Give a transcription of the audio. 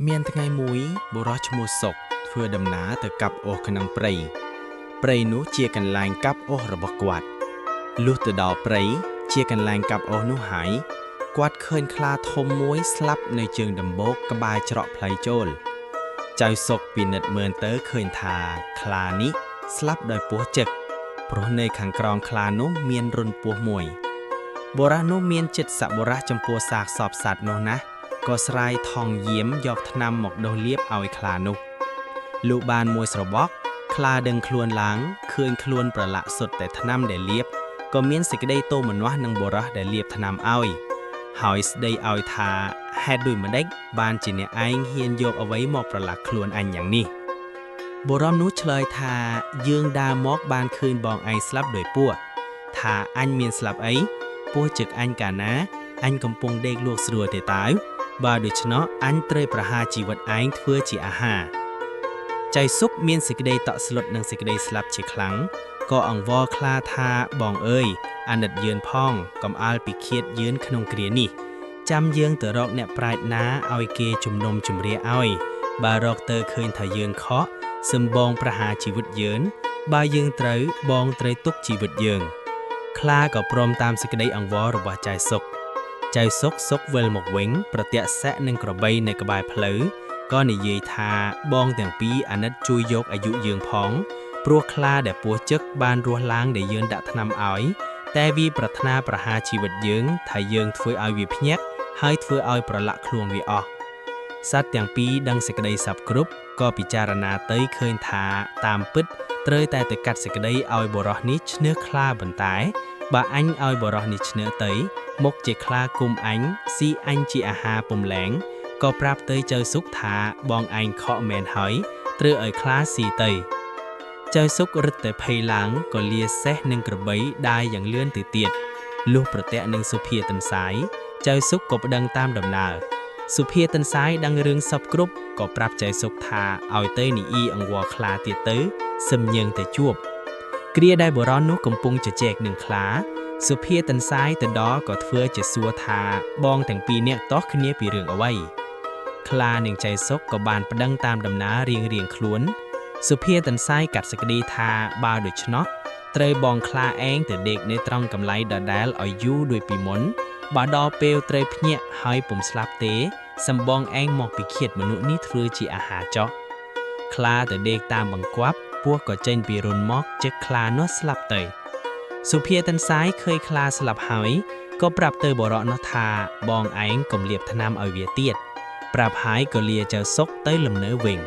មានថ្ងៃមួយបុរសឈ្មោះសុកធ្វើដំណើរទៅកាប់អុសក្នុងព្រៃនោះជាកន្លែងកាប់អុសរបស់គាត់លុះទៅដល់ព្រៃជាកន្លែងកាប់អុសនោះហើយគាត់ឃើញខ្លាធំមួយស្លាប់នៅជើងដំបូកក្បែរច្រកផ្លូវចូលចៅសុកពិនិត្យមើលទៅឃើញថាខ្លានេះស្លាប់ដោយពស់ចឹកព្រោះនៅខាងក្រោមខ្លានោះមានរន្ធពស់មួយបុរសនោះមានចិត្តសប្បុរសចំពោះសាកសពសត្វនោះណាស់ក៏ស្រាយថងយាមយកថ្នាំមកដុសលាបឲ្យខ្លានោះលុះបានមួយស្របក់ខ្លាដឹងខ្លួនឡើងឃើញខ្លួនប្រឡាក់សុទ្ធតែថ្នាំដែលលាបក៏មានសេចក្តីទោមនាស់នឹងបុរសដែលលាបថ្នាំឲ្យហើយស្ដីឲ្យថាហេតុដូចម្ដេចបានជាអ្នកឯងហ៊ានយកអ្វីមកប្រឡាក់ខ្លួនអញយ៉ាងនេះបុរសនោះឆ្លើយថាយើងដើរមកបានឃើញបងឯងស្លាប់ដោយពួកថាអញមានស្លាប់អីពោះជឹកអញកាលណាអញកំពុងដេកលក់ស្រួលទេតើបើដូច្នោះអញត្រូវប្រហារជីវិតឯងធ្វើជាអាហារចៃសុកមានសេចក្តីតក់ស្លុតនិងសេចក្តីស្លាប់ជាខ្លាំងក៏អង្វរខ្លាថាបងអើយអាណិតយឿនផងកំអាលពីឃាតយឿនក្នុងគ្រានេះចាំយើងទៅរកអ្នកប្រាជ្ញណាឲ្យគេជំនុំជម្រះឲ្យបើរកទៅឃើញថាយើងខកសម្បងប្រហារជីវិតយើងបើយើងត្រូវបងត្រូវទុកជីវិតយើងខ្លាក៏ព្រមតាមសេចក្តីអង្វររបស់ចៅសុកចៅសុកវិលមកវិញប្រទាក់សាក់នឹងក្របីនៅក្បែរផ្លូវក៏និយាយថាបងទាំងពីរអាណិតជួយយកអាយុយើងផងព្រោះខ្លាដែលពស់ចឹកបានរស់ឡើងដែលយើងដាក់ថ្នាំឲ្យតែវាប្រាថ្នាប្រហារជីវិតយើងថាយើងធ្វើឲ្យវាភ្ញាក់ហើយធ្វើឲ្យប្រឡាក់ខ្លួនវាអស់សត្វទាំងពីរដឹងសេចក្តីសពគ្រប់ក៏ពិចារណាទៅឃើញថាតាមពិតត្រូវតែទៅកាត់សេចក្តីឲ្យបុរសនេះឈ្នះខ្លាបន្តែបើអញឲ្យបុរសនេះឈ្នះទៅមុខជាខ្លាគុំអញស៊ីអញជាអាហារពំលែងក៏ប្រាប់ទៅចៅសុកថាបងឯងខកមែនហើយត្រូវឲ្យខ្លាស៊ីទៅចៅសុករឹតតែភ័យឡើងក៏លាសេះនឹងក្របីដាយយ៉ាងលឿនទៅទៀតលុះប្រទាក់នឹងសុភាទន្សាយចៅសុកក៏ប្តឹងតាមដំណើរសុភាទន្សាយដឹងរឿងសពគ្រប់ក៏ប្រាប់ចៅសុកថាឲ្យទៅនីអ៊ីអង្វរខ្លាទៀតទៅសឹមញើងទៅជួបគ្រាដែលបុរសនោះកំពុងជជែកនឹងខ្លាសុភាទន្សាយទៅដល់ក៏ធ្វើជាសួរថាបងទាំងពីរនាក់តោះគ្នាពីរឿងអ្វីខ្លានិងចៃសុកក៏បានប្តឹងតាមដំណើររៀងខ្លួនសុភាទន្សាយកាត់សេចក្តីថាបើដូច្នោះត្រូវបងខ្លាឯងទៅដេកនៅត្រង់កម្លៃដដែលឲ្យយូរដូចពីមុនបើដល់ពេលត្រូវភ្ញាក់ហើយពុំស្លាប់ទេសម្បងឯងមកពីឃាតមនុស្សនេះធ្វើជាអាហារចោះខ្លាទៅដេកតាមបង្គាប់ពស់ក៏ចេញពីរន្ធមកជឹកខ្លានោះស្លាប់ទៅសុភាទន្សាយឃើញខ្លាស្លាប់ហើយក៏ប្រាប់ទៅបុរសនោះថាបងឯងកុំលាបថ្នាំឲ្យវាទៀតប្រាប់ហើយក៏លាចៅសុកទៅលំនៅវិញ